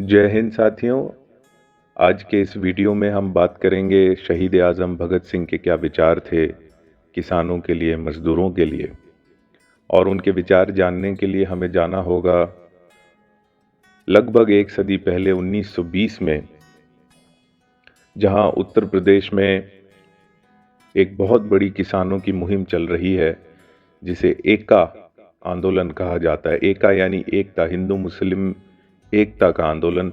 जय हिंद साथियों। आज के इस वीडियो में हम बात करेंगे शहीद आज़म भगत सिंह के क्या विचार थे किसानों के लिए, मजदूरों के लिए। और उनके विचार जानने के लिए हमें जाना होगा लगभग एक सदी पहले 1920 में, जहां उत्तर प्रदेश में एक बहुत बड़ी किसानों की मुहिम चल रही है, जिसे एका आंदोलन कहा जाता है। एका यानी एकता, हिंदू मुस्लिम एकता का आंदोलन,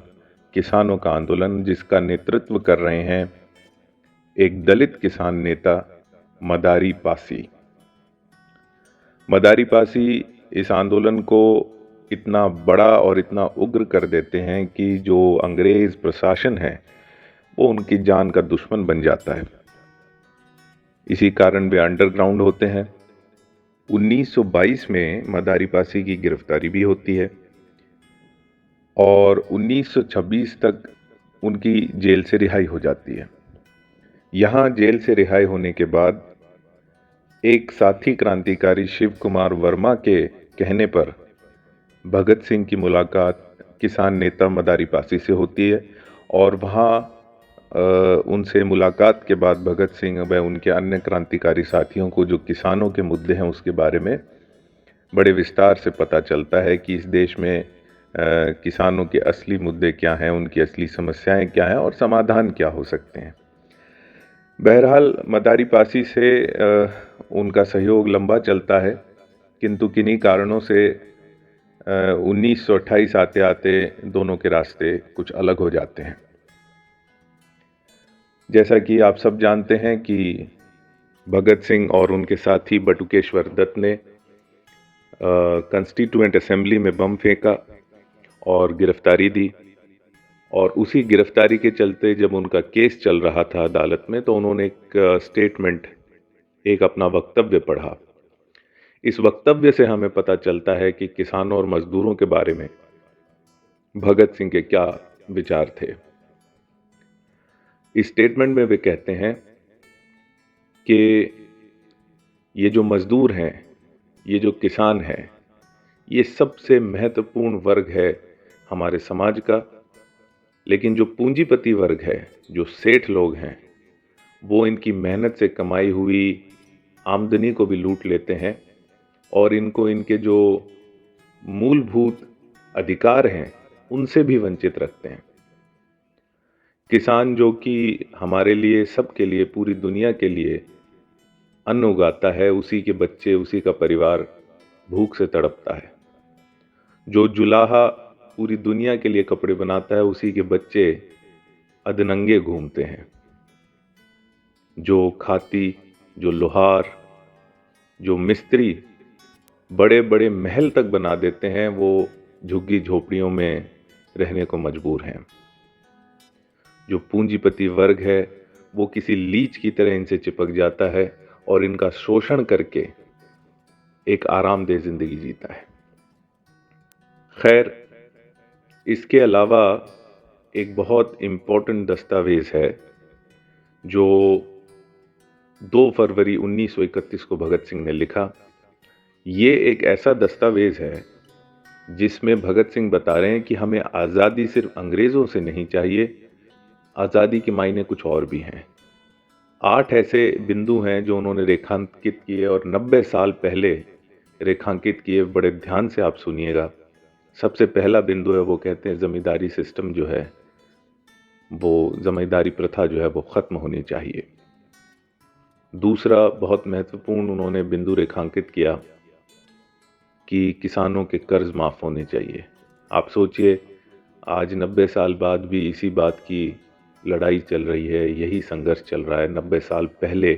किसानों का आंदोलन, जिसका नेतृत्व कर रहे हैं एक दलित किसान नेता मदारी पासी। मदारी पासी इस आंदोलन को इतना बड़ा और इतना उग्र कर देते हैं कि जो अंग्रेज प्रशासन है वो उनकी जान का दुश्मन बन जाता है। इसी कारण वे अंडरग्राउंड होते हैं। 1922 में मदारी पासी की गिरफ्तारी भी होती है और 1926 तक उनकी जेल से रिहाई हो जाती है। यहाँ जेल से रिहाई होने के बाद एक साथी क्रांतिकारी शिव कुमार वर्मा के कहने पर भगत सिंह की मुलाकात किसान नेता मदारी पासी से होती है और वहाँ उनसे मुलाकात के बाद भगत सिंह व उनके अन्य क्रांतिकारी साथियों को जो किसानों के मुद्दे हैं उसके बारे में बड़े विस्तार से पता चलता है कि इस देश में किसानों के असली मुद्दे क्या हैं, उनकी असली समस्याएं क्या हैं और समाधान क्या हो सकते हैं। बहरहाल मदारी पासी से उनका सहयोग लंबा चलता है, किंतु किन्हीं कारणों से 1928 आते आते दोनों के रास्ते कुछ अलग हो जाते हैं। जैसा कि आप सब जानते हैं कि भगत सिंह और उनके साथी बटुकेश्वर दत्त ने कॉन्स्टिट्यूएंट असेंबली में बम फेंका और गिरफ्तारी दी। और उसी गिरफ्तारी के चलते जब उनका केस चल रहा था अदालत में, तो उन्होंने एक स्टेटमेंट, एक अपना वक्तव्य पढ़ा। इस वक्तव्य से हमें पता चलता है कि किसानों और मजदूरों के बारे में भगत सिंह के क्या विचार थे। इस स्टेटमेंट में वे कहते हैं कि ये जो मजदूर हैं, ये जो किसान हैं, ये सबसे महत्वपूर्ण वर्ग है हमारे समाज का। लेकिन जो पूंजीपति वर्ग है, जो सेठ लोग हैं, वो इनकी मेहनत से कमाई हुई आमदनी को भी लूट लेते हैं और इनको इनके जो मूलभूत अधिकार हैं उनसे भी वंचित रखते हैं। किसान जो कि हमारे लिए, सबके लिए, पूरी दुनिया के लिए अन्न उगाता है, उसी के बच्चे, उसी का परिवार भूख से तड़पता है। जो जुलाहा पूरी दुनिया के लिए कपड़े बनाता है, उसी के बच्चे अधनंगे घूमते हैं। जो खाती, जो लोहार, जो मिस्त्री बड़े बड़े महल तक बना देते हैं, वो झुग्गी झोपड़ियों में रहने को मजबूर हैं। जो पूंजीपति वर्ग है वो किसी लीच की तरह इनसे चिपक जाता है और इनका शोषण करके एक आरामदेह जिंदगी जीता है। खैर, इसके अलावा एक बहुत इम्पोर्टेंट दस्तावेज है जो 2 फरवरी 1931 को भगत सिंह ने लिखा। ये एक ऐसा दस्तावेज है जिसमें भगत सिंह बता रहे हैं कि हमें आज़ादी सिर्फ अंग्रेज़ों से नहीं चाहिए, आज़ादी के मायने कुछ और भी हैं। 8 ऐसे बिंदु हैं जो उन्होंने रेखांकित किए और 90 साल पहले रेखांकित किए। बड़े ध्यान से आप सुनिएगा। सबसे पहला बिंदु है, वो कहते हैं जमींदारी सिस्टम जो है, वो जमींदारी प्रथा जो है वो ख़त्म होनी चाहिए। दूसरा बहुत महत्वपूर्ण उन्होंने बिंदु रेखांकित किया कि किसानों के कर्ज माफ़ होने चाहिए। आप सोचिए, आज 90 साल बाद भी इसी बात की लड़ाई चल रही है, यही संघर्ष चल रहा है। 90 साल पहले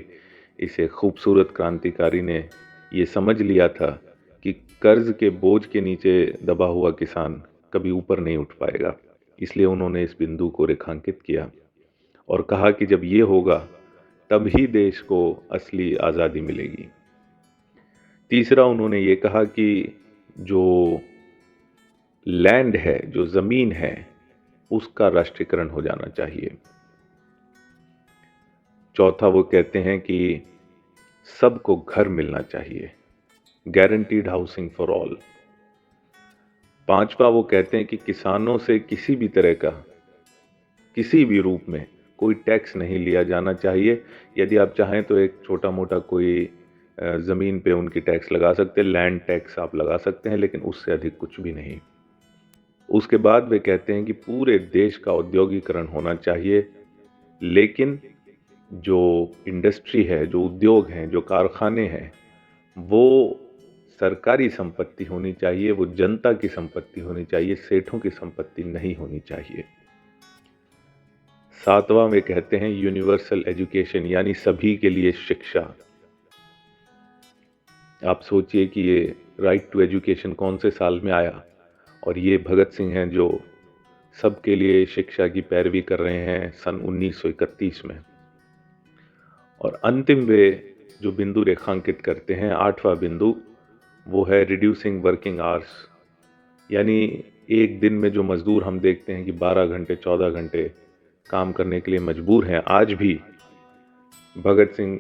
इसे खूबसूरत क्रांतिकारी ने ये समझ लिया था कि कर्ज के बोझ के नीचे दबा हुआ किसान कभी ऊपर नहीं उठ पाएगा। इसलिए उन्होंने इस बिंदु को रेखांकित किया और कहा कि जब ये होगा तब ही देश को असली आज़ादी मिलेगी। तीसरा उन्होंने ये कहा कि जो लैंड है, जो ज़मीन है, उसका राष्ट्रीयकरण हो जाना चाहिए। चौथा वो कहते हैं कि सबको घर मिलना चाहिए, गारंटीड हाउसिंग फॉर ऑल। 5वां वो कहते हैं कि किसानों से किसी भी तरह का, किसी भी रूप में कोई टैक्स नहीं लिया जाना चाहिए। यदि आप चाहें तो एक छोटा-मोटा कोई ज़मीन पे उनकी टैक्स लगा सकते हैं, लैंड टैक्स आप लगा सकते हैं, लेकिन उससे अधिक कुछ भी नहीं। उसके बाद वे कहते हैं कि पूरे देश का औद्योगीकरण होना चाहिए, लेकिन जो इंडस्ट्री है, जो उद्योग हैं, जो कारखाने हैं, वो सरकारी संपत्ति होनी चाहिए, वो जनता की संपत्ति होनी चाहिए, सेठों की संपत्ति नहीं होनी चाहिए। 7वां वे कहते हैं यूनिवर्सल एजुकेशन, यानी सभी के लिए शिक्षा। आप सोचिए कि ये राइट टू एजुकेशन कौन से साल में आया, और ये भगत सिंह हैं जो सबके लिए शिक्षा की पैरवी कर रहे हैं सन 1931 में। और अंतिम वे जो बिंदु रेखांकित करते हैं, 8वां बिंदु, वो है रिड्यूसिंग वर्किंग आवर्स, यानी एक दिन में जो मजदूर हम देखते हैं कि 12 घंटे 14 घंटे काम करने के लिए मजबूर हैं, आज भी भगत सिंह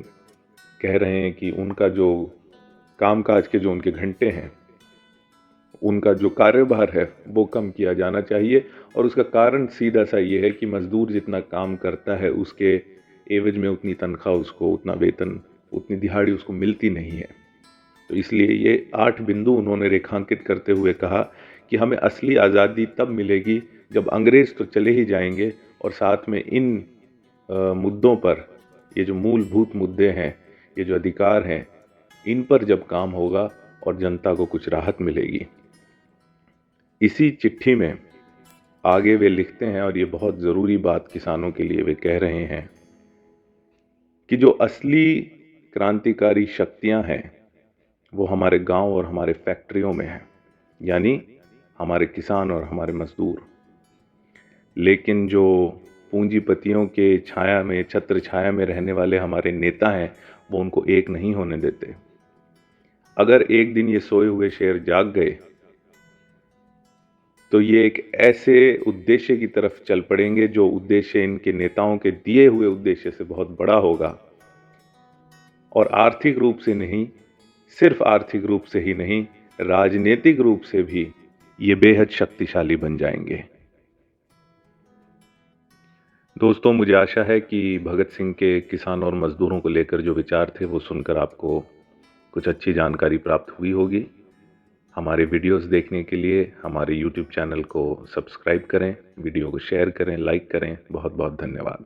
कह रहे हैं कि उनका जो कामकाज के जो उनके घंटे हैं, उनका जो कार्यभार है वो कम किया जाना चाहिए। और उसका कारण सीधा सा ये है कि मजदूर जितना काम करता है उसके एवज में उतनी तनख्वाह उसको, उतना वेतन, उतनी दिहाड़ी उसको मिलती नहीं है। तो इसलिए ये 8 बिंदु उन्होंने रेखांकित करते हुए कहा कि हमें असली आज़ादी तब मिलेगी जब अंग्रेज़ तो चले ही जाएंगे और साथ में इन मुद्दों पर, ये जो मूलभूत मुद्दे हैं, ये जो अधिकार हैं, इन पर जब काम होगा और जनता को कुछ राहत मिलेगी। इसी चिट्ठी में आगे वे लिखते हैं, और ये बहुत ज़रूरी बात किसानों के लिए वे कह रहे हैं, कि जो असली क्रांतिकारी शक्तियां हैं वो हमारे गांव और हमारे फैक्ट्रियों में हैं, यानी हमारे किसान और हमारे मजदूर। लेकिन जो पूंजीपतियों के छाया में, छत्र छाया में रहने वाले हमारे नेता हैं, वो उनको एक नहीं होने देते। अगर एक दिन ये सोए हुए शेर जाग गए तो ये एक ऐसे उद्देश्य की तरफ चल पड़ेंगे जो उद्देश्य इनके नेताओं के दिए हुए उद्देश्य से बहुत बड़ा होगा, और आर्थिक रूप से नहीं, सिर्फ आर्थिक रूप से ही नहीं, राजनीतिक रूप से भी ये बेहद शक्तिशाली बन जाएंगे। दोस्तों, मुझे आशा है कि भगत सिंह के किसान और मजदूरों को लेकर जो विचार थे वो सुनकर आपको कुछ अच्छी जानकारी प्राप्त हुई होगी। हमारे वीडियोस देखने के लिए हमारे YouTube चैनल को सब्सक्राइब करें, वीडियो को शेयर करें, लाइक करें। बहुत बहुत धन्यवाद।